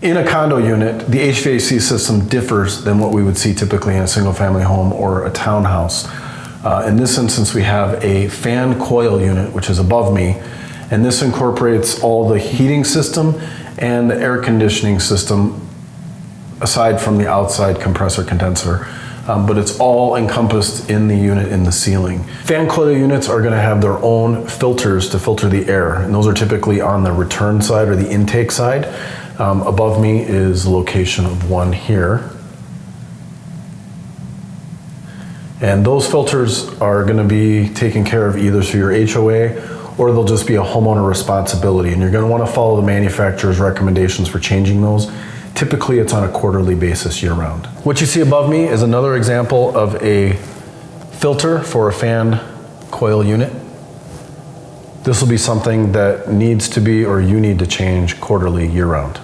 In a condo unit, the HVAC system differs than what we would see typically in a single family home or a townhouse. In this instance, we have a fan coil unit, which is above me, and this incorporates all the heating system and the air conditioning system aside from the outside compressor condenser. But it's all encompassed in the unit in the ceiling. Fan coil units are going to have their own filters to filter the air, and those are typically on the return side or the intake side. Above me is the location of one here. And those filters are going to be taken care of either through your HOA or they'll just be a homeowner responsibility. And you're going to want to follow the manufacturer's recommendations for changing those. Typically, it's on a quarterly basis year-round. What you see above me is another example of a filter for a fan coil unit. This will be something that needs to be, or you need to change quarterly year-round.